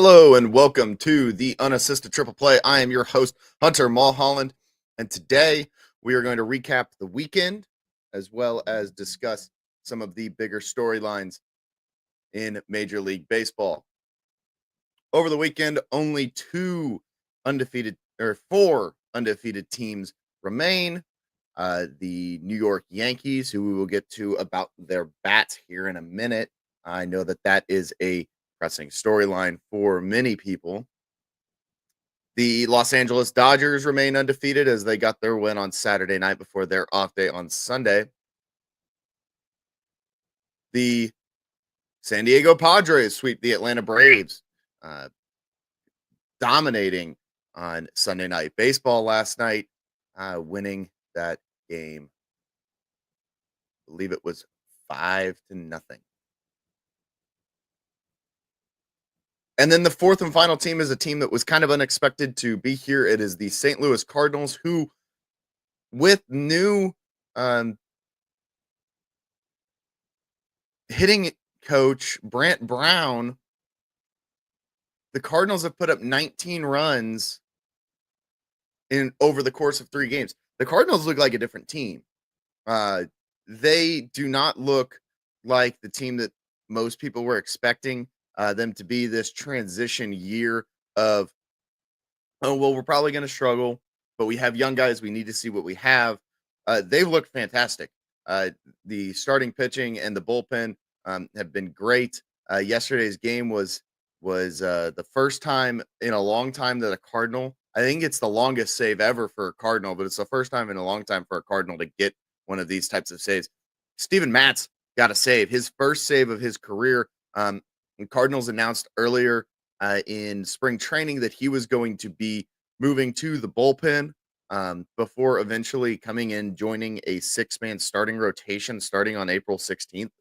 Hello and welcome to the Unassisted Triple Play. I am your host, Hunter Mulholland, and today we are going to recap the weekend as well as discuss some of the bigger storylines in Major League Baseball. Over the weekend, only four undefeated teams remain. The New York Yankees, who we will get to about their bats here in a minute. I know that is a pressing storyline for many people. The Los Angeles Dodgers remain undefeated as they got their win on Saturday night before their off day on Sunday. The San Diego Padres sweep the Atlanta Braves, uh, dominating on Sunday Night Baseball last night, winning that game. I believe it was 5-0. And then the fourth and final team is a team that was kind of unexpected to be here. It is the St. Louis Cardinals, who, with new hitting coach Brant Brown, the Cardinals have put up 19 runs in over the course of 3 games. The Cardinals look like a different team. They do not look like the team that most people were expecting them to be. This transition year of, oh, well, we're probably going to struggle, but we have young guys. We need to see what we have. They've looked fantastic. The starting pitching and the bullpen have been great. Yesterday's game was the first time in a long time that a Cardinal, I think it's the longest save ever for a Cardinal, but it's the first time in a long time for a Cardinal to get one of these types of saves. Steven Matz got a save, his first save of his career. And Cardinals announced earlier in spring training that he was going to be moving to the bullpen before eventually coming in, joining a 6-man starting rotation starting on April 16th.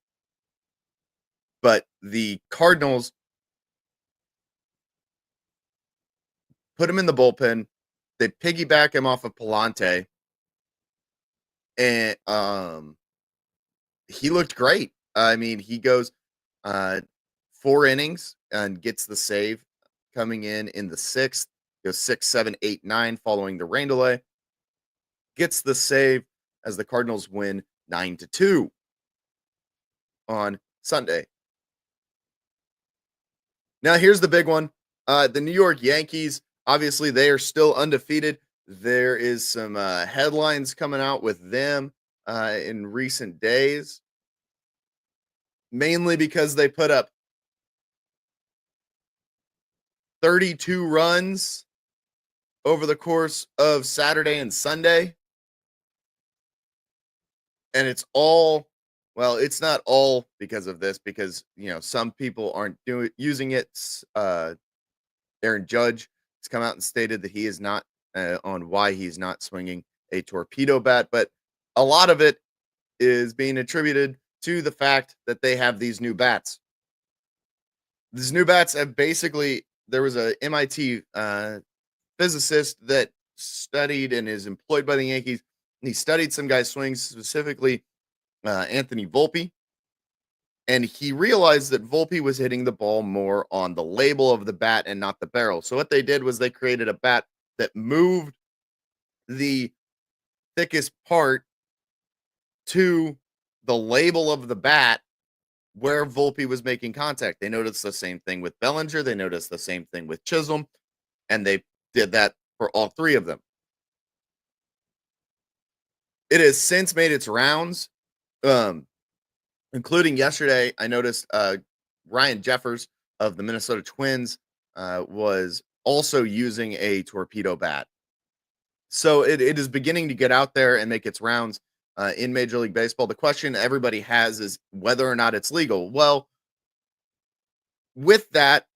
But the Cardinals put him in the bullpen. They piggyback him off of Palante. And he looked great. I mean, he goes 4 innings and gets the save coming in the 6th. Goes 6, 7, 8, 9 following the rain delay. Gets the save as the Cardinals win 9-2 on Sunday. Now, here's the big one. The New York Yankees, obviously, they are still undefeated. There is some headlines coming out with them in recent days, mainly because they put up 32 runs over the course of Saturday and Sunday. And it's not all because of this, because, some people aren't using it. Aaron Judge has come out and stated that he is not on why he's not swinging a torpedo bat, but a lot of it is being attributed to the fact that they have these new bats. These new bats have there was a MIT physicist that studied and is employed by the Yankees. And he studied some guys' swings, specifically Anthony Volpe. And he realized that Volpe was hitting the ball more on the label of the bat and not the barrel. So what they did was they created a bat that moved the thickest part to the label of the bat where Volpe was making contact. They noticed the same thing with Bellinger. They noticed the same thing with Chisholm. And they did that for all 3 of them. It has since made its rounds, including yesterday. I noticed Ryan Jeffers of the Minnesota Twins was also using a torpedo bat. So it is beginning to get out there and make its rounds in Major League Baseball. The question everybody has is whether or not it's legal. Well, with that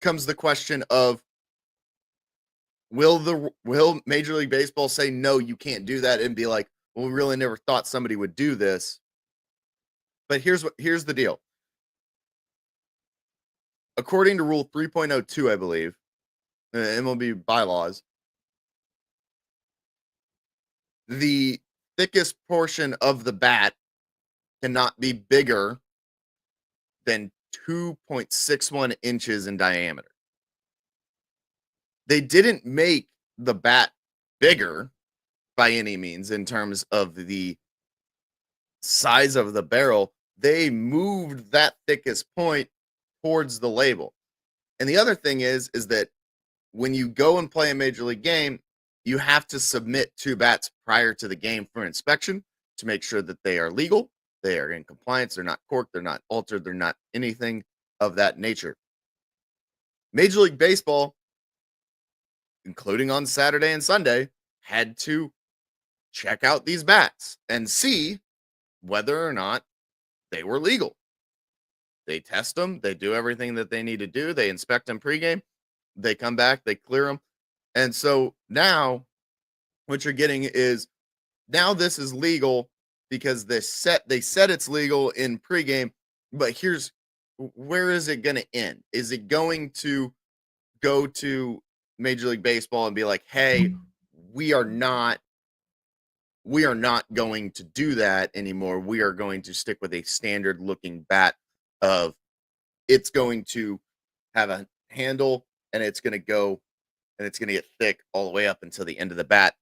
comes the question of, will Major League Baseball say, no, you can't do that, and be like, well, we really never thought somebody would do this. But here's the deal. According to Rule 3.02, I believe, MLB bylaws, the thickest portion of the bat cannot be bigger than 2.61 inches in diameter. they didn't make the bat bigger by any means in terms of the size of the barrel. They moved that thickest point towards the label. And the other thing is that when you go and play a major league game, you have to submit 2 bats prior to the game for inspection to make sure that they are legal, they are in compliance, they're not corked, they're not altered, they're not anything of that nature. Major League Baseball, including on Saturday and Sunday, had to check out these bats and see whether or not they were legal. They test them, they do everything that they need to do, they inspect them pregame, they come back, they clear them. And so now what you're getting is now this is legal because they said it's legal in pregame, but here's where is it going to end? Is it going to go to Major League Baseball and be like, "Hey, we are not going to do that anymore. We are going to stick with a standard looking bat of it's going to have a handle and it's going to go and it's going to get thick all the way up until the end of the bat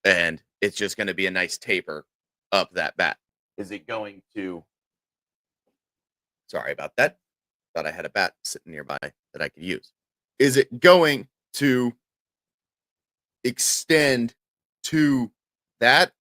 and it's just going to be a nice taper up that bat." Is it going to Sorry about that. Thought I had a bat sitting nearby that I could use. Is it going to extend to that?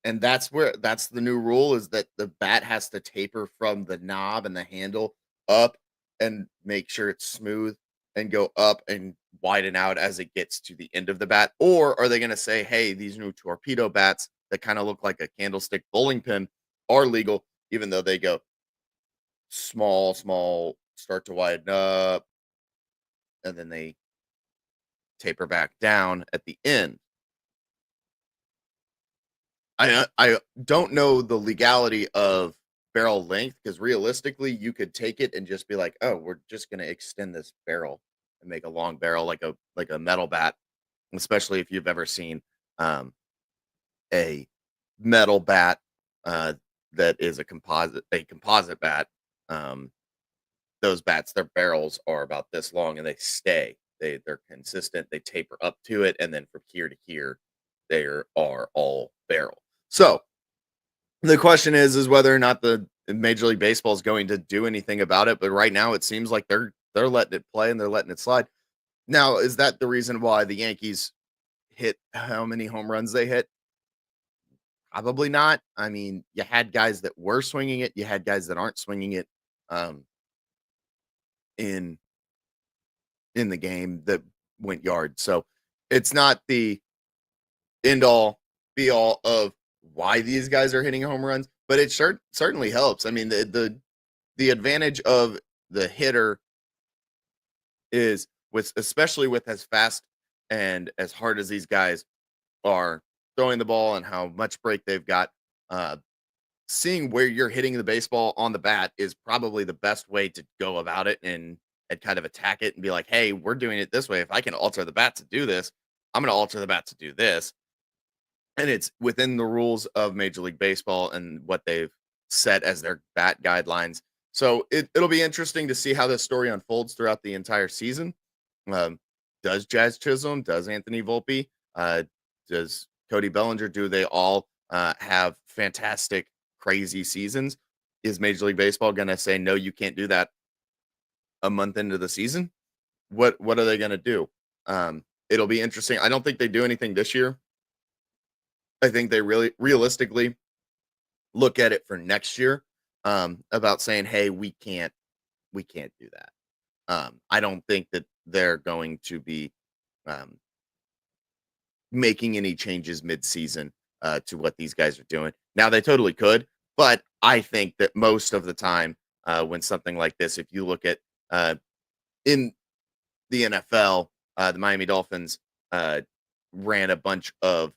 And that's the new rule is that the bat has to taper from the knob and the handle up and make sure it's smooth and go up and widen out as it gets to the end of the bat? Or are they going to say, hey, these new torpedo bats that kind of look like a candlestick bowling pin are legal, even though they go small, start to widen up, and then they taper back down at the end? I don't know the legality of barrel length because realistically, you could take it and just be like, "Oh, we're just going to extend this barrel and make a long barrel like a metal bat." Especially if you've ever seen a metal bat that is a composite bat. Um, those bats, their barrels are about this long and they stay. They're consistent. They taper up to it, and then from here to here, they are all barrel. So the question is whether or not the Major League Baseball is going to do anything about it. But right now, it seems like they're letting it play and they're letting it slide. Now, is that the reason why the Yankees hit how many home runs they hit? Probably not. I mean, you had guys that were swinging it, you had guys that aren't swinging it um, in the game that went yard. So it's not the end all be all of why these guys are hitting home runs, but it certainly helps. I mean, the advantage of the hitter is with especially with as fast and as hard as these guys are throwing the ball and how much break they've got. Uh, Seeing where you're hitting the baseball on the bat is probably the best way to go about it and kind of attack it and be like, hey, we're doing it this way. If I can alter the bat to do this, I'm going to alter the bat to do this. And it's within the rules of Major League Baseball and what they've set as their bat guidelines. So it'll be interesting to see how this story unfolds throughout the entire season. Um, does Jazz Chisholm, does Anthony Volpe, does Cody Bellinger, do they all have fantastic, crazy seasons? Is Major League Baseball going to say, no, you can't do that a month into the season? What are they going to do? It'll be interesting. I don't think they do anything this year. I think they really realistically look at it for next year about saying, hey, we can't do that. I don't think that they're going to be um, making any changes mid-season to what these guys are doing. Now they totally could, but I think that most of the time when something like this, if you look at in the NFL, the Miami Dolphins ran a bunch of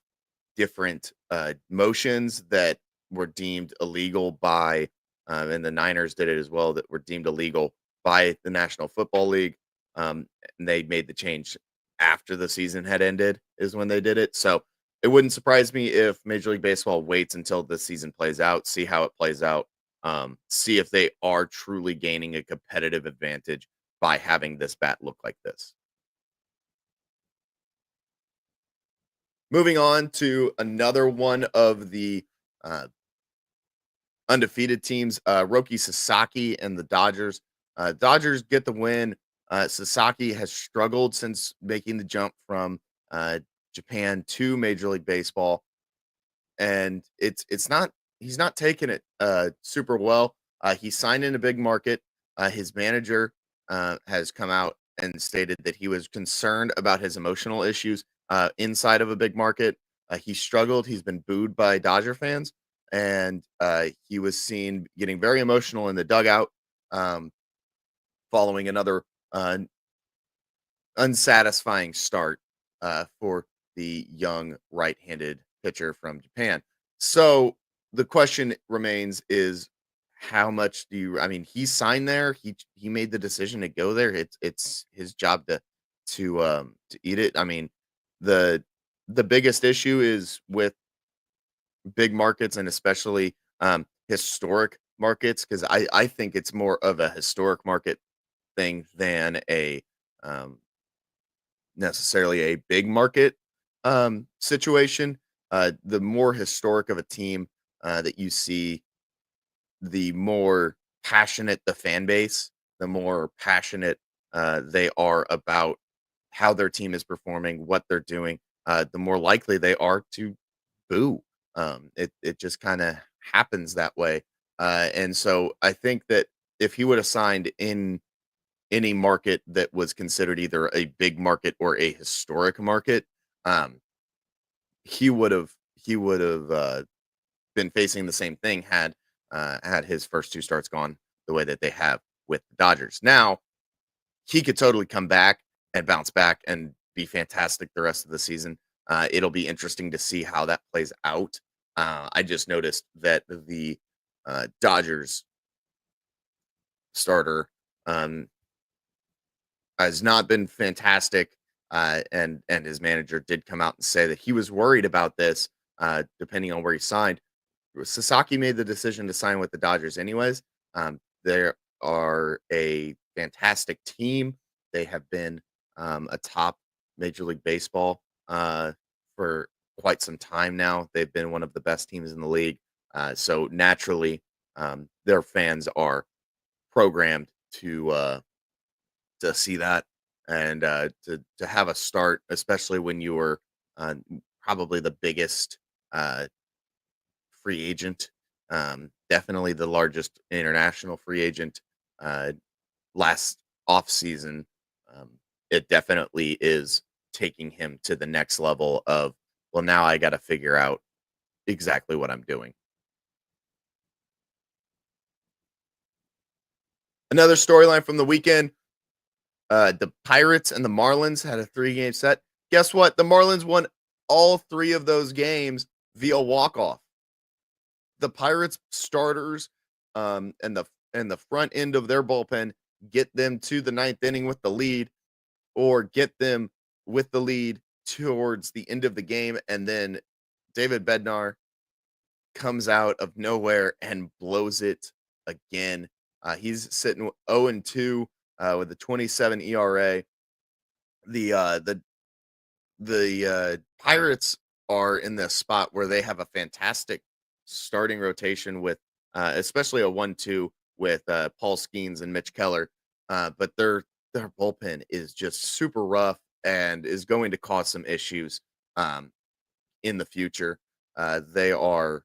different motions that were deemed illegal by, and the Niners did it as well, that were deemed illegal by the National Football League. And they made the change after the season had ended is when they did it. So it wouldn't surprise me if Major League Baseball waits until the season plays out, see how it plays out, see if they are truly gaining a competitive advantage by having this bat look like this. Moving on to another one of the uh, undefeated teams, Roki Sasaki and the Dodgers. Dodgers get the win. Sasaki has struggled since making the jump from uh, Japan to Major League Baseball, and it's not he's not taking it super well. He signed in a big market. His manager has come out and stated that he was concerned about his emotional issues inside of a big market. He struggled. He's been booed by Dodger fans, and he was seen getting very emotional in the dugout um, following another unsatisfying start for the young right-handed pitcher from Japan. So the question remains is how much do you I mean he signed there, he made the decision to go there. It's his job to eat it. I mean, the the biggest issue is with big markets and especially historic markets because I think it's more of a historic market thing than a um, necessarily a big market situation. The more historic of a team that you see, the more passionate the fan base, the more passionate they are about how their team is performing, what they're doing, the more likely they are to boo. It just kind of happens that way. And so I think that if he would have signed in any market that was considered either a big market or a historic market, um, he would have been facing the same thing had his first two starts gone the way that they have with the Dodgers. Now he could totally come back and bounce back and be fantastic the rest of the season. It'll be interesting to see how that plays out. I just noticed that the Dodgers starter um, has not been fantastic. And his manager did come out and say that he was worried about this, depending on where he signed. Sasaki made the decision to sign with the Dodgers anyways. They are a fantastic team. They have been atop Major League Baseball for quite some time now. They've been one of the best teams in the league. So naturally, their fans are programmed to see that and to have a start, especially when you were probably the biggest uh, free agent, definitely the largest international free agent last off season. Um, it definitely is taking him to the next level of well, now I got to figure out exactly what I'm doing. Another storyline from the weekend. The Pirates and the Marlins had a three-game set. Guess what? The Marlins won all three of those games via walk-off. The Pirates starters and the front end of their bullpen get them to the ninth inning with the lead, or get them with the lead towards the end of the game, and then David Bednar comes out of nowhere and blows it again. He's sitting 0-2 with a 27 ERA. The Pirates are in this spot where they have a fantastic starting rotation with especially a 1-2 with Paul Skeens and Mitch Keller. But their bullpen is just super rough and is going to cause some issues um, in the future. They are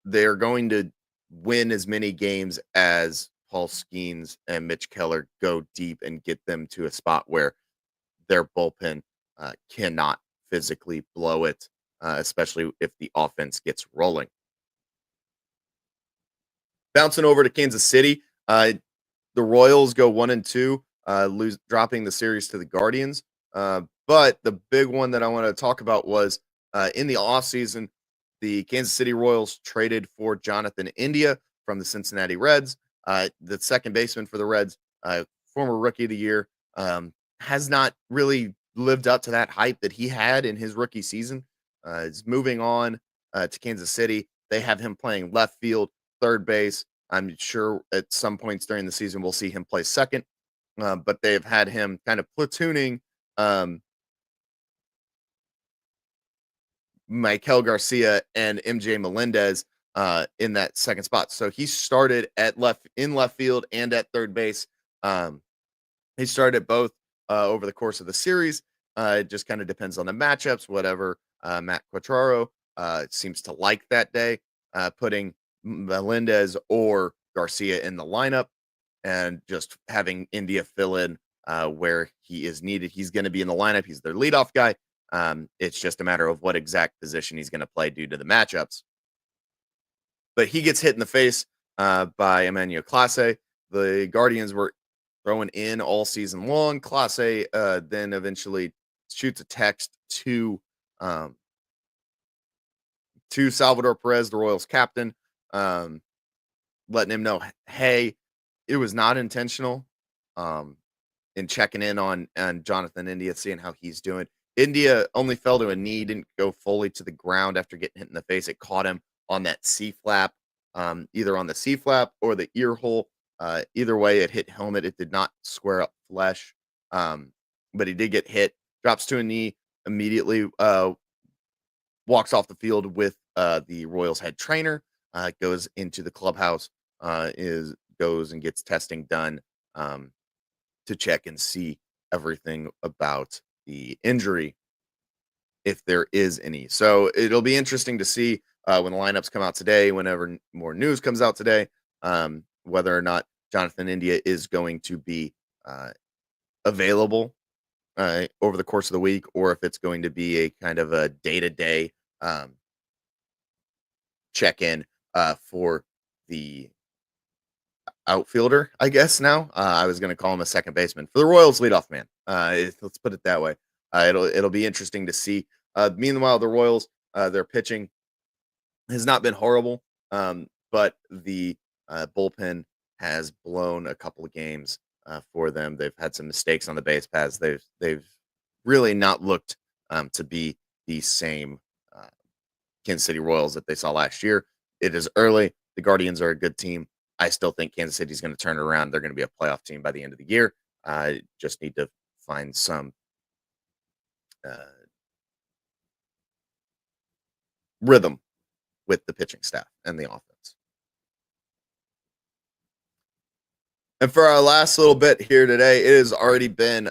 going to win as many games as Paul Skeens and Mitch Keller go deep and get them to a spot where their bullpen cannot physically blow it, especially if the offense gets rolling. Bouncing over to Kansas City, the Royals go 1-2, lose dropping the series to the Guardians. But the big one that I want to talk about was in the offseason, the Kansas City Royals traded for Jonathan India from the Cincinnati Reds. The second baseman for the Reds, former rookie of the year, has not really lived up to that hype that he had in his rookie season. Is moving on to Kansas City. They have him playing left field, third base. I'm sure at some points during the season we'll see him play second, but they've had him kind of platooning um, Michael Garcia and MJ Melendez in that second spot. So he started at left field and at third base. Um, he started at both over the course of the series. It just kind of depends on the matchups, whatever Matt Quatraro seems to like that day, putting Melendez or Garcia in the lineup and just having India fill in where he is needed. He's going to be in the lineup. He's their leadoff guy. It's just a matter of what exact position he's going to play due to the matchups. But he gets hit in the face by Emmanuel Clase. The Guardians were throwing in all season long. Clase then eventually shoots a text um, to Salvador Perez, the Royals captain, um, letting him know, hey, it was not intentional. And checking in on Jonathan India, seeing how he's doing. India only fell to a knee, didn't go fully to the ground after getting hit in the face. It caught him on that C flap, either on the C flap or the ear hole. Either way, it hit helmet. It did not square up flesh, but he did get hit. Drops to a knee immediately. Walks off the field with the Royals head trainer. Goes into the clubhouse. Goes and gets testing done. To check and see everything about the injury, if there is any. So it'll be interesting to see when the lineups come out today, whenever more news comes out today, whether or not Jonathan India is going to be available over the course of the week, or if it's going to be a kind of a day-to-day check-in for the outfielder, I guess now. I was going to call him a second baseman for the Royals leadoff man. Let's put it that way. It'll be interesting to see. Meanwhile, the Royals, their pitching has not been horrible, but the bullpen has blown a couple of games for them. They've had some mistakes on the base paths. They've really not looked to be the same Kansas City Royals that they saw last year. It is early. The Guardians are a good team. I still think Kansas City's going to turn it around. They're going to be a playoff team by the end of the year. Just need to find some rhythm with the pitching staff and the offense. And for our last little bit here today, it has already been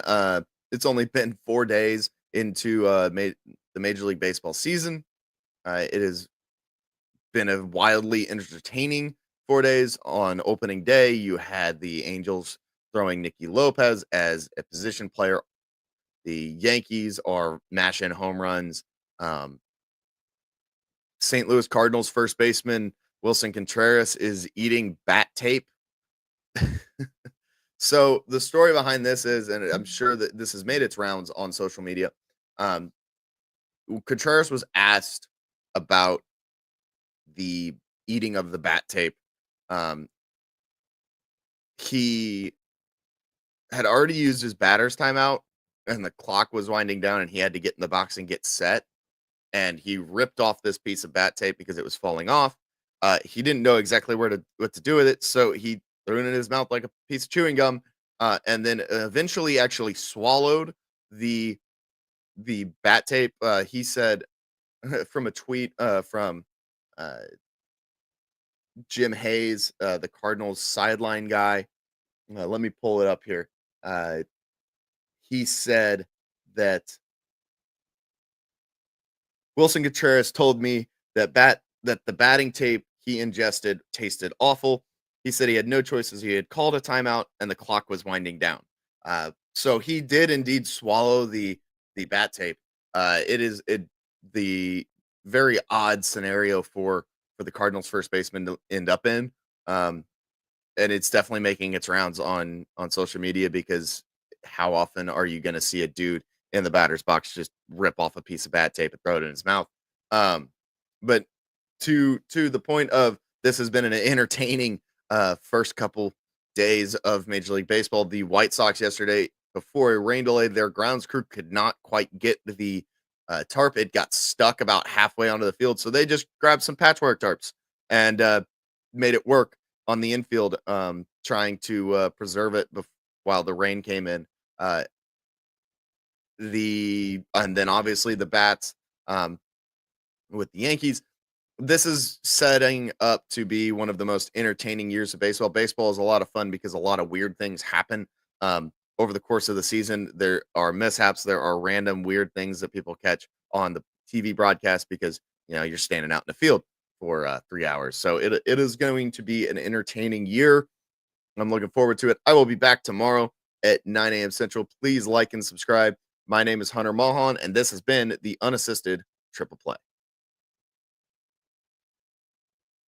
it's only been 4 days into the Major League Baseball season. It has been a wildly entertaining 4 days. On opening day, you had the Angels throwing Nicky Lopez as a position player. The Yankees are mashing home runs. St. Louis Cardinals first baseman Wilson Contreras is eating bat tape. So the story behind this is, and I'm sure that this has made its rounds on social media, Contreras was asked about the eating of the bat tape. He had already used his batter's timeout, and the clock was winding down, and he had to get in the box and get set. And he ripped off this piece of bat tape because it was falling off. He didn't know exactly what to do with it, so he threw it in his mouth like a piece of chewing gum, and then eventually actually swallowed the bat tape. He said from a tweet from Jim Hayes, the Cardinals sideline guy. Let me pull it up here. He said that Wilson Contreras told me that the batting tape he ingested tasted awful. He said he had no choices. He had called a timeout and the clock was winding down. So he did indeed swallow the bat tape. It is the very odd scenario for the Cardinals first baseman to end up in. And it's definitely making its rounds on social media, because how often are you going to see a dude in the batter's box just rip off a piece of bat tape and throw it in his mouth? But to the point of, this has been an entertaining first couple days of Major League Baseball. The White Sox yesterday, before a rain delay, their grounds crew could not quite get the tarp. It got stuck about halfway onto the field, so they just grabbed some patchwork tarps and made it work on the infield, trying to preserve it while the rain came in. And then obviously the bats, with the Yankees. This is setting up to be one of the most entertaining years of baseball. Baseball is a lot of fun because a lot of weird things happen over the course of the season. There are mishaps. There are random weird things that people catch on the TV broadcast because you're standing out in the field for 3 hours. So it is going to be an entertaining year. I'm looking forward to it. I will be back tomorrow at 9 a.m. Central. Please like and subscribe. My name is Hunter Mulholland, and this has been the Unassisted Triple Play.